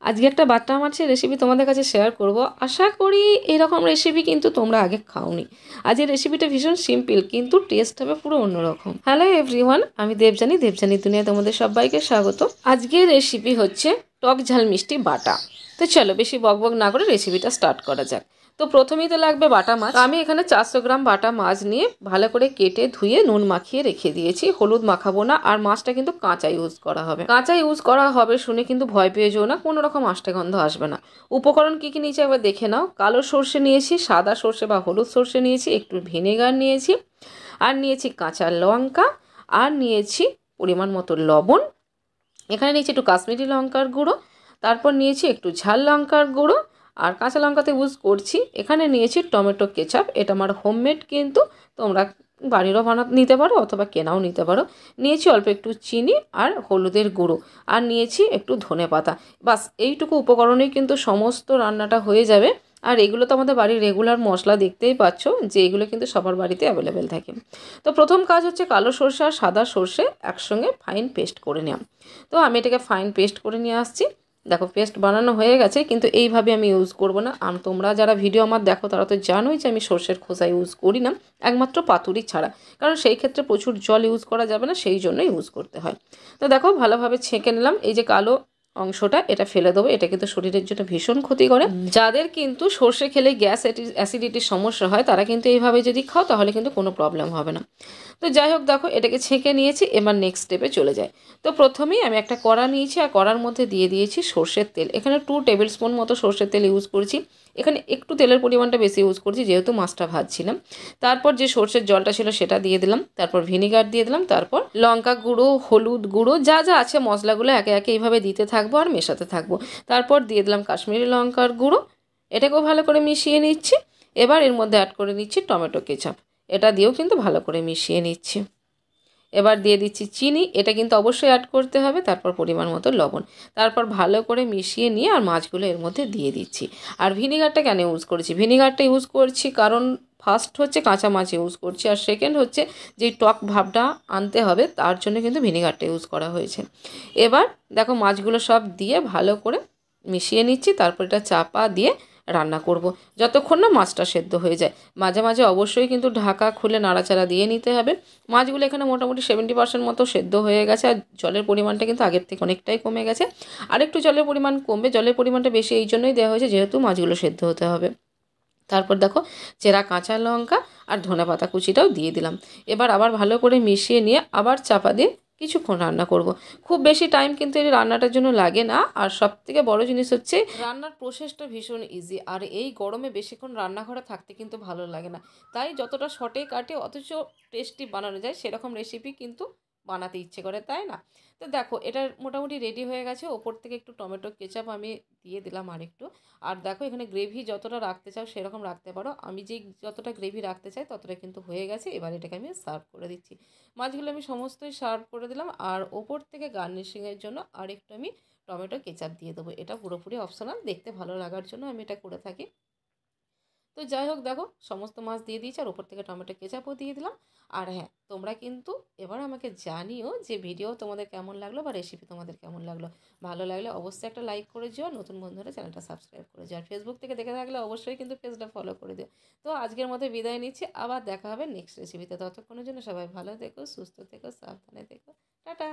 আজকে একটা বাটা মাছের রেসিপি তোমাদের কাছে শেয়ার করব। আশা করি এরকম রেসিপি কিন্তু তোমরা আগে খাওনি। আজকের রেসিপিটা ভীষণ সিম্পল কিন্তু টেস্ট হবে পুরো অন্যরকম। হ্যালো এভরিওয়ান, আমি দেবজানি দুনিয়ায় তোমাদের সবাইকে স্বাগত। আজকের রেসিপি হচ্ছে টক ঝাল মিষ্টি বাটা। তো চলো বেশি বকবক না করে রেসিপিটা স্টার্ট করা যাক। তো প্রথমেই তো লাগবে বাটা মাছ। আমি এখানে 400 গ্রাম বাটা মাছ নিয়ে ভালো করে কেটে ধুয়ে নুন মাখিয়ে রেখে দিয়েছি। হলুদ মাখাবো না, আর মাছটা কিন্তু কাঁচা ইউজ করা হবে। কাঁচা ইউজ করা হবে শুনে কিন্তু ভয় পেয়ে যেও না, কোনো রকম আষ্টে গন্ধ আসবে না। উপকরণ কী কী নিয়েছি একবার দেখে নাও। কালো সর্ষে নিয়েছি, সাদা সর্ষে বা হলুদ সর্ষে নিয়েছি, একটু ভিনেগার নিয়েছি, আর নিয়েছি কাঁচা লঙ্কা, আর নিয়েছি পরিমাণ মতো লবণ। এখানে নিয়েছি একটু কাশ্মীরি লঙ্কার গুঁড়ো, তারপর নিয়েছি একটু ঝাল লঙ্কার গুঁড়ো, আর কাঁচা লঙ্কাতে ইউজ করছি। এখানে নিয়েছি টমেটো কেচাপ, এটা আমার হোমমেড, কিন্তু তোমরা বাড়িরও নিতে পারো অথবা কেনাও নিতে পারো। নিয়েছি অল্প একটু চিনি আর হলুদের গুঁড়ো, আর নিয়েছি একটু ধনেপাতা। বাস এইটুকু উপকরণেই কিন্তু সমস্ত রান্নাটা হয়ে যাবে। আর এগুলো তো আমাদের বাড়ির রেগুলার মশলা, দেখতেই পাচ্ছ যে এগুলো কিন্তু সবার বাড়িতে অ্যাভেলেবেল থাকে। তো প্রথম কাজ হচ্ছে কালো সর্ষে আর সাদা সর্ষে একসঙ্গে ফাইন পেস্ট করে নেওয়া। তো আমি এটাকে ফাইন পেস্ট করে নিয়ে আসছি। দেখো পেস্ট বানানো হয়ে গেছে, কিন্তু এইভাবে আমি ইউজ করব না। তোমরা যারা ভিডিও আমার দেখো তারা তো জানোই যে আমি সর্ষের খোসা ইউজ করি না, একমাত্র পাতুরি ছাড়া, কারণ সেই ক্ষেত্রে প্রচুর জল ইউজ করা যাবে না, সেই জন্য ইউজ করতে হয়। তো দেখো ভালোভাবে ছেঁকে নিলাম। এই যে কালো অংশটা এটা ফেলে দেবো, এটা কিন্তু শরীরের জন্য ভীষণ ক্ষতি করে। যাদের কিন্তু সর্ষে খেলে গ্যাস অ্যাসিডিটির সমস্যা হয় তারা কিন্তু এইভাবে যদি খাও তাহলে কিন্তু কোনো প্রবলেম হবে না। তো যাই হোক দেখো এটাকে ছেঁকে নিয়েছি, এবার নেক্সট স্টেপে চলে যায়। তো প্রথমেই আমি একটা কড়া নিয়েছি, আর কড়ার মধ্যে দিয়ে দিয়েছি সর্ষের তেল। এখানে 2 টেবিল স্পুন মতো সর্ষের তেল ইউজ করছি। এখানে একটু তেলের পরিমাণটা বেশি ইউজ করছি যেহেতু মাছটা ভাজছিলাম। তারপর যে সর্ষের জলটা ছিল সেটা দিয়ে দিলাম, তারপর ভিনিগার দিয়ে দিলাম, তারপর লঙ্কা গুঁড়ো, হলুদ গুঁড়ো, যা যা আছে মশলাগুলো একে একে এইভাবে দিতে থাকবো আর মেশাতে থাকবো। তারপর দিয়ে দিলাম কাশ্মীরি লঙ্কার গুঁড়ো, এটাকেও ভালো করে মিশিয়ে নিচ্ছি। এবার এর মধ্যে অ্যাড করে নিচ্ছি টমেটো কেচাপ, এটা দিয়েও কিন্তু ভালো করে মিশিয়ে নিচ্ছি। এবার দিয়ে দিচ্ছি চিনি, এটা কিন্তু অবশ্যই অ্যাড করতে হবে। তারপর পরিমাণ মতো লবণ, তারপর ভালো করে মিশিয়ে নিয়ে আর মাছগুলো এর মধ্যে দিয়ে দিচ্ছি। আর ভিনিগারটা কেন ইউজ করেছি? ভিনিগারটা ইউজ করছি কারণ ফার্স্ট হচ্ছে কাঁচা মাছ ইউজ করছি, আর সেকেন্ড হচ্ছে যেই টক ভাবটা আনতে হবে তার জন্য কিন্তু ভিনিগারটা ইউজ করা হয়েছে। এবার দেখো মাছগুলো সব দিয়ে ভালো করে মিশিয়ে নিচ্ছি, তারপর এটা চাপা দিয়ে রান্না করব যতক্ষণ না মাছটা সেদ্ধ হয়ে যায়। মাঝে মাঝে অবশ্যই কিন্তু ঢাকা খুলে নাড়াচাড়া দিয়ে নিতে হবে। মাছগুলো এখানে মোটামুটি 70% মতো সেদ্ধ হয়ে গেছে, আর জলের পরিমাণটা কিন্তু আগের থেকে অনেকটাই কমে গেছে। আরেকটু জলের পরিমাণ কমবে, জলের পরিমাণটা বেশি এই জন্যই দেওয়া হয়েছে যেহেতু মাছগুলো সেদ্ধ হতে হবে। তারপর দেখো চেরা কাঁচা লঙ্কা আর ধনেপাতা কুচিটাও দিয়ে দিলাম। এবার আবার ভালো করে মিশিয়ে নিয়ে আবার চাপা দিয়ে কিছুক্ষণ রান্না করব। খুব বেশি টাইম কিন্তু এই রান্নাটার জন্য লাগে না। আর সবথেকে বড় জিনিস হচ্ছে রান্নার প্রসেসটা ভীষণ ইজি, আর এই গরমে বেশিক্ষণ রান্নাঘরে থাকতে কিন্তু ভালো লাগে না। তাই যতটা শর্টে কাটে অথচ টেস্টি বানানো যায় সেরকম রেসিপি কিন্তু বানাতে ইচ্ছে করে, তাই না? তো দেখো এটা মোটামুটি রেডি হয়ে গেছে। ওপর থেকে একটু টমেটো কেচাপ আমি দিয়ে দিলাম আরেকটু। আর দেখো এখানে গ্রেভি যতটা রাখতে চাও সেরকম রাখতে পারো, আমি যেই যতটা গ্রেভি রাখতে চাই ততটা কিন্তু হয়ে গেছে। এবার এটাকে আমি সার্ভ করে দিচ্ছি। মাছগুলো আমি সমস্তই সার্ভ করে দিলাম, আর ওপর থেকে গার্নিশিংয়ের জন্য আরেকটু আমি টমেটো কেচাপ দিয়ে দেবো। এটা পুরোপুরি অপশনাল, দেখতে ভালো লাগার জন্য আমি এটা করে থাকি। তো যাই হোক দেখো সমস্ত মাছ দিয়ে দিয়েছি, আর ওপর থেকে টমেটো কেচাপও দিয়ে দিলাম। আর হ্যাঁ, তোমরা কিন্তু এবার আমাকে জানিও যে ভিডিও তোমাদের কেমন লাগলো বা রেসিপি তোমাদের কেমন লাগলো। ভালো লাগলে অবশ্যই একটা লাইক করে যেও, নতুন বন্ধুরা চ্যানেলটা সাবস্ক্রাইব করে যাও, আর ফেসবুক থেকে দেখে থাকলে অবশ্যই কিন্তু পেজটা ফলো করে দিও। তো আজকের মতো বিদায় নিচ্ছি, আবার দেখা হবে নেক্সট রেসিপিতে। ততক্ষণের জন্য সবাই ভালো থেকো, সুস্থ থেকো, সাবধানে থেকো। টাটা।